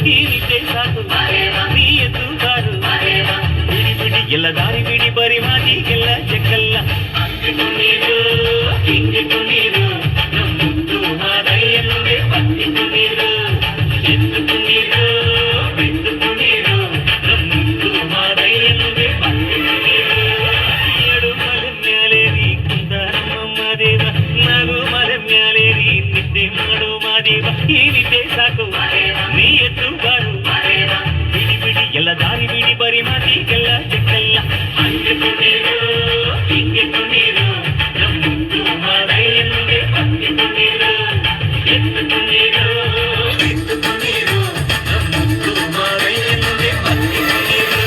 ಈ ನಿದ್ದೆ ಸಾಕು ನೀ ಎದ್ದು ಬಾರು ಬಿಡಿ ಬಿಡಿ ಎಲ್ಲ ದಾರಿ ಬಿಡಿ ಬರಿ ಮಾತಿಗೆಲ್ಲ ಜಗ್ಗಲ್ಲ ಅಂಗಿಟು ನೀರು ಹಿಂಗಿಟು ನೀರು ನಮ್ಮುಂದು ಮಾದಯ್ಯನಿಗೆ ಬಂದಿತು ನೀರು ಎದ್ದು ನೀರು ಬಿದ್ದು ನೀರು ನಮ್ಮುಂದು ಮಾದಯ್ಯನಿಗೆ ಬಂದಿತು ನೀರು ಏಳು ಮಲೆ ಮ್ಯಾಲೇರಿ ಕುಂದ ನಮ್ಮ ದೇವ ನಗು ಮಲೆ ಮ್ಯಾಲೇರಿ ನಿದ್ದೆ ಮಾಡು ಮಾದೇವ ಈ ನಿದ್ದೆ ಸಾಕು ನೀ ಎದ್ದು ಬಾರು ಬಿಡಿ ಬಿಡಿ ಎಲ್ಲ ದಾರಿ ಬಿಡಿ ಬರಿ ಮಾತಿಗೆಲ್ಲ ಜಗ್ಗಲ್ಲ ಅಂಗಿಟು ನೀರು ಹಿಂಗಿಟು ನೀರು ನಮ್ಮುಂದು ಮಾದಯ್ಯನಿಗೆ ಬಂದಿತು ನೀರು ಎದ್ದು ನೀರು ಬಿದ್ದು ನೀರು ನಮ್ಮುಂದು ಮಾದಯ್ಯನಿಗೆ ಬಂದಿತು ನೀರು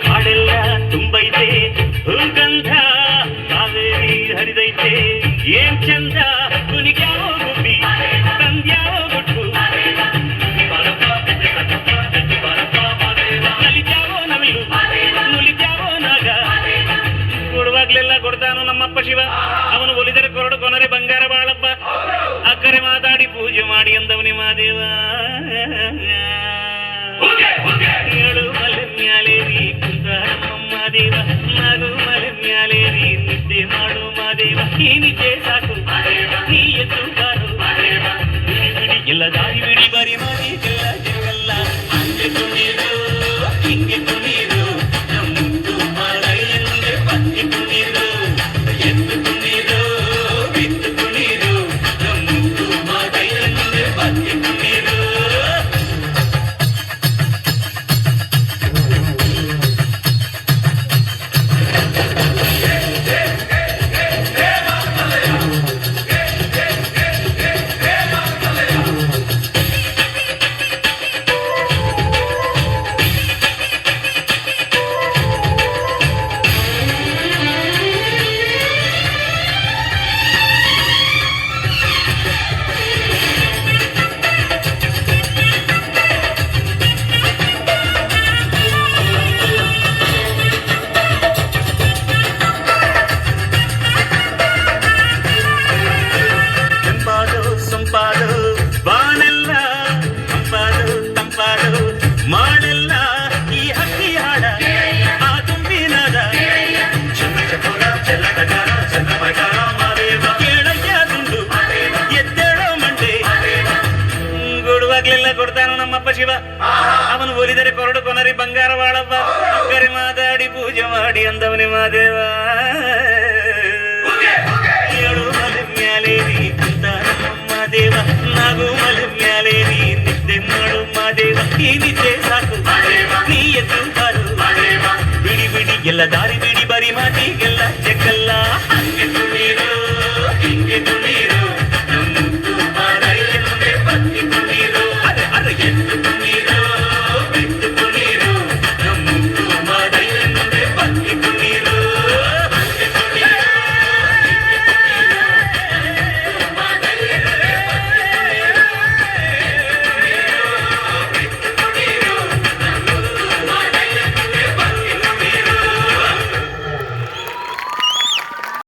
ಕಾಡೆಲ್ಲ ತುಂಬೈತೆ ಹೂಗಂಧ ಕಾವೇರಿ ಹರಿದೈತೆ ಏನ್ ಚಂದ ಕುನಿಗ್ಯಾವೋ ಗುಬ್ಬಿ ತಂದ್ಯಾವೋ ಗುಟ್ಟು ಕಲಿತ್ಯಾವೋ ನವಿಲು ನುಲಿತ್ಯಾವೋ ನಾಗ ಕೊಡುವಾಗ್ಲೆಲ್ಲ ಕೊಡ್ತಾನು ನಮ್ಮಪ್ಪ ಶಿವ ಅವನು ಒಲಿದರೆ ಕೊರಡು ಕೊನರೆ ಬಂಗಾರ ಬಾಳಪ್ಪ ಅಕ್ಕರೆ ಮಾತಾಡಿ ಪೂಜೆ ಮಾಡಿ ಅಂದವನಿ ಮಾದೇವ ಏಳು ಮಲೆ ಮ್ಯಾಲೇರಿ ಕುಂದ ನಮ್ಮ ದೇವ ನಗು ಮಲೆ ಮ್ಯಾಲೇರಿ ನಿದ್ದೆ ಮಾಡು ಮಾದೇವ ಈ ನಿದ್ದೆ ಸಾಕು ನೀ ಎದ್ದು ಬಾರು ಬಿಡಿ ಬಿಡಿ ಎಲ್ಲ ದಾರಿ ಬಿಡಿ ಬರಿ ಮಾತಿಗೆಲ್ಲ ಜಗಲ್ಲ ಅಂಗಿಟು ನೀರು ಹಿಂಗಿಟು ನೀರು ನಮ್ಮುಂದು ಮಾದಯ್ಯನಿಗೆ ಬಂದಿತು ನೀರು ಎದ್ದು ನೀರು ಬಿದ್ದು ನೀರು ನಮ್ಮುಂದು ಮಾದಯ್ಯನಿಗೆ ಬಂದಿತು ನೀರು ಸಂಪಾದು ಬಾನೆಲ್ಲ ತಂಪಾದು ತಂಪಾದು ಮಾಡೆಲ್ಲ ಈ ಹಕ್ಕಿ ಹಾಡ ಆ ತುಂಬಿನದ ಚಂದ್ರಚಕೋರ ಚೆಲ್ಲಟಗಾರ ಚಂದ್ರಮಗಾರ ಮಾದೇವ ಕೇಳಯ್ಯ ದುಂಡು ಎದ್ದೇಳೋ ಮಂಡೆ ಕೊಡುವಾಗ್ಲೆಲ್ಲ ಕೊಡ್ತಾನು ನಮ್ಮಪ್ಪ ಶಿವ ಅವನು ಒಲಿದರೆ ಕೊರಡು ಕೊನರಿ ಬಂಗಾರ ಬಾಳಪ್ಪ ಅಕ್ಕರೆ ಮಾತಾಡಿ ಪೂಜೆ ಮಾಡಿ ಅಂದವನಿ ಮಾದೇವ ಏಳು ಮಲೆ ಮ್ಯಾಲೇರಿ ಕುಂತ ನಮ್ಮ ದೇವ ನಗು ಮಲೆ ಮ್ಯಾಲೇರಿ ನಿದ್ದೆ ಮಾಡು ಮಾದೇವ ಈ ನಿದ್ದೆ ಸಾಕು ನೀ ಎದ್ದು ಬಾರು ಬಿಡಿ ಬಿಡಿ ಎಲ್ಲ ದಾರಿ ಬಿಡಿ ಬರಿ ಮಾತಿಗೆಲ್ಲ ಜಗ್ಗಲ್ಲ